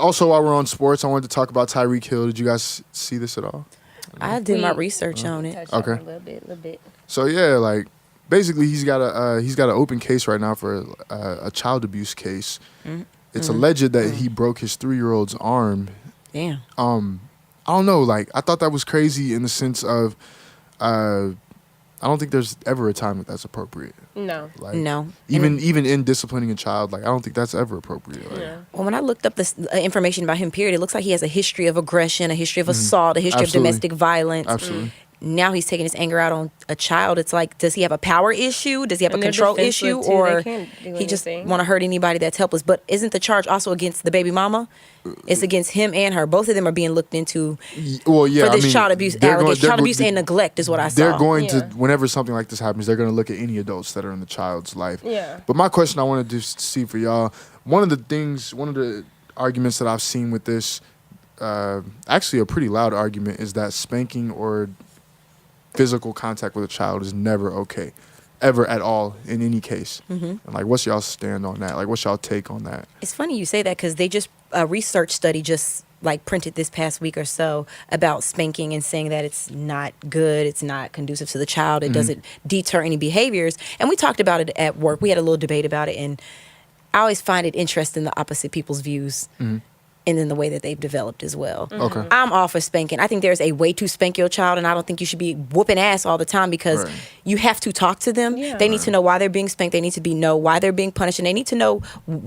Also, while we're on sports, I wanted to talk about Tyreek Hill. Did you guys see this at all? I did my research on it. Okay. A little bit. So yeah, like basically, he's got an open case right now for a child abuse case. Mm-hmm. It's alleged that he broke his 3-year-old's arm. Damn. I don't know. Like, I thought that was crazy in the sense of, I don't think there's ever a time that that's appropriate. No. Like, No. Even in disciplining a child, like, I don't think that's ever appropriate. Like, Yeah. Well, when I looked up this information about him, period, it looks like he has a history of aggression, a history of assault, a history Absolutely. of domestic violence. Absolutely. Now he's taking his anger out on a child. It's like, does he have a power issue? Does he have a And they're control defenseless, issue? too. Or They can't do he just anything. want to hurt anybody that's helpless? But isn't the charge also against the baby mama? It's against him and her. Both of them are being looked into Well, yeah, for this I mean, child abuse allegation. Child abuse and neglect is what I saw. They're going to, Yeah. whenever something like this happens, they're going to look at any adults that are in the child's life. Yeah. But my question I wanted to see for y'all, one of the arguments that I've seen with this, actually a pretty loud argument, is that spanking or physical contact with a child is never okay, ever at all, in any case. And like, what's y'all stand on that? Like, what's y'all take on that? It's funny you say that because they just a research study just like printed this past week or so about spanking and saying that it's not good, it's not conducive to the child, it doesn't deter any behaviors. And we talked about it at work. We had a little debate about it, and I always find it interesting the opposite people's views. And then the way that they've developed as well. Okay. I'm all for spanking. I think there's a way to spank your child, and I don't think you should be whooping ass all the time because Right. you have to talk to them. Yeah. They need to know why they're being spanked. They need to know why they're being punished, and they need to know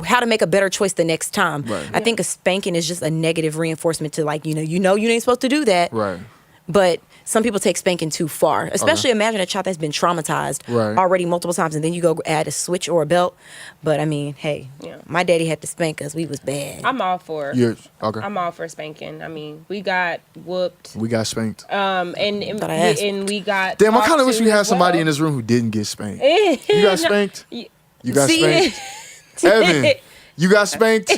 how to make a better choice the next time. Right. I think a spanking is just a negative reinforcement to like, you ain't supposed to do that. Right. But some people take spanking too far. Especially imagine a child that's been traumatized Right. already multiple times, and then you go add a switch or a belt. But I mean, hey, Yeah. my daddy had to spank us. We was bad. I'm all for. Okay. I'm all for spanking. I mean, we got whooped. We got spanked. And But I asked. we got. Damn, I talked kind of wish to we had as somebody well. in this room who didn't get spanked. You got spanked? You got See? spanked? Evan, you got spanked?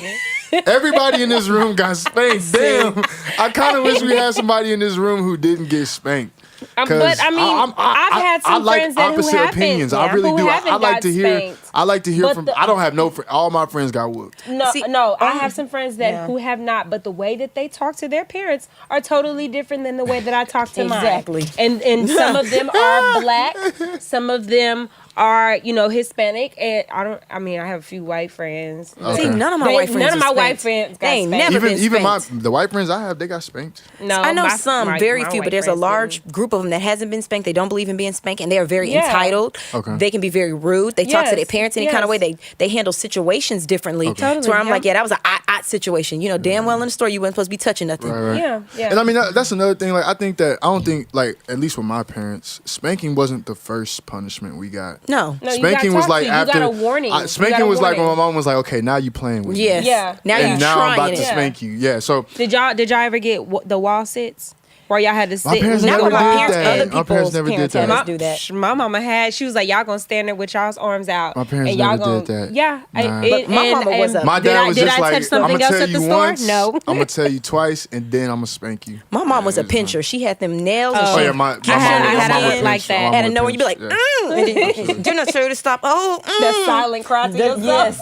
Everybody in this room got spanked. Damn. I kind of wish we had somebody in this room who didn't get spanked. But I mean, I've had some I like friends that who opposite haven't. opinions. I Yeah. really who do. haven't I like got to hear. spanked. I like to hear But from. the- I don't have no. All my friends got whooped. No, See, I have some friends that yeah. who have not, but the way that they talk to their parents are totally different than the way that I talk to mine. Exactly. And some of them are black, some of them are Hispanic, and I have a few white friends. Okay. See, none of my white friends None of my was white spanked. friends got They ain't spanked. never been Even spanked. the white friends I have, they got spanked. No, I know my- some, my- very my few, white but there's a friends large didn't. group of them that hasn't been spanked. They don't believe in being spanked, and they are very Yeah. entitled. Okay. They can be very rude. They talk to their Yes, parents any kind of way. yes. They handle situations differently. Okay. Totally, To where I'm yeah. like, yeah, that was a odd situation. Damn well in the store you weren't supposed to be touching nothing. Right. Yeah. And I mean that's another thing. Like I don't think like at least with my parents, spanking wasn't the first punishment we got. No. No, you Spanking got was talked like to. You after got a warning. You spanking got a was like when my warning. mom was like, okay, now you playing with me. Yes. Yeah. Now And you're now I'm trying about to it. spank you. Yeah. So Did y'all ever get the wall sits where y'all had to sit? my parents Not never with did my parents, that. other My people's parents never did parents had that. us do that. My mama had. She was like, y'all gonna stand there with y'all's arms out. My parents and y'all never gonna, did that. Yeah. Nah. But my mama was a- my dad was did just I like, touch I'm something gonna else tell at the you store? once. No. I'm gonna tell you twice, and then I'm gonna spank you. My mom was a Yeah, pincher. She had them nails. and Oh, she yeah, my kept mom showing I us had a in. look like that. Out of nowhere, you'd be like, yeah. and then, you're not sure to stop. Oh, That silent cry to yourself. yes.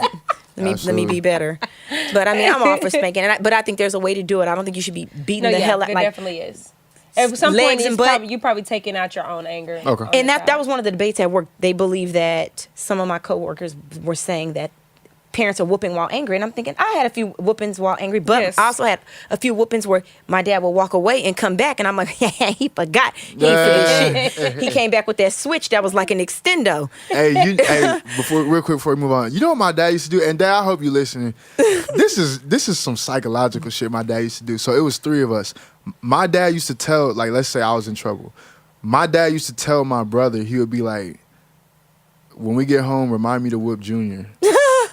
Let me Absolutely. be better. But I mean, I'm all for spanking. But I think there's a way to do it. I don't think you should be beating No, the yeah, hell out. there Like, definitely is. At some legs point, and it's butt. you probably taking out your own anger. Okay. on and the that child. was one of the debates at work. They believe that some of my coworkers were saying that parents are whooping while angry, and I'm thinking I had a few whoopings while angry, but Yes. I also had a few whoopings where my dad would walk away and come back, and I'm like, yeah, he forgot. He ain't forget shit. He came back with that switch that was like an extendo. Hey, real quick before we move on, you know what my dad used to do? And Dad, I hope you're listening. This is some psychological shit my dad used to do. So it was 3 of us. My dad used to tell, like, let's say I was in trouble. My dad used to tell my brother, he would be like, when we get home, remind me to whoop Junior.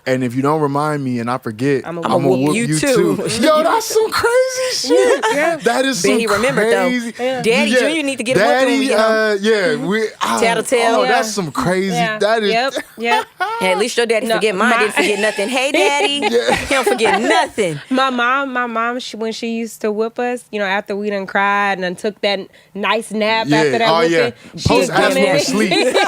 And if you don't remind me and I forget, I'm I'ma gonna whoop whoop you you too. too. Yo, that's some crazy shit. That is some Bet he remembered, though. crazy. Daddy Junior need to get a whooping when we get home. Tattletale. Oh, Yeah. that's some crazy. Yeah. That is. Yep. Hey, at least your daddy No, forget mine. my- Didn't forget nothing. Hey, daddy. He don't forget nothing. My mom, when she used to whip us, after we done cried and done took that nice nap Yeah. after that Oh whooping, yeah. she Post would come ass whooping in. sleep.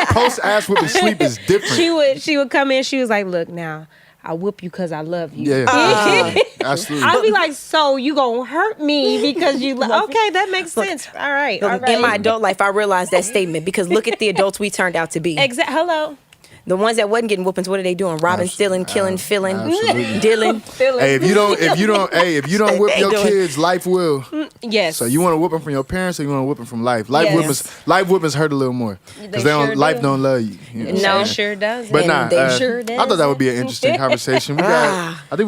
Post ass whooping sleep is different. She would come in. She was like, "Look now, I whoop you because I love you." Yeah. Absolutely. I'd be like, so you gonna hurt me because you okay, that makes sense. All right. In my adult life, I realized that statement because look at the adults we turned out to be. Hello. The ones that wasn't getting whoopings, what are they doing? Robbing, stealing, killing, filling, dealing. Hey, if you don't whip your doing? kids, life will. Yes. So you want to whip them from your parents, or you want to whip them from life? Yes. Life whippings hurt a little more because life don't love you. You know what I'm No, saying? sure does. But And nah, they sure I thought that would be an interesting conversation. I think we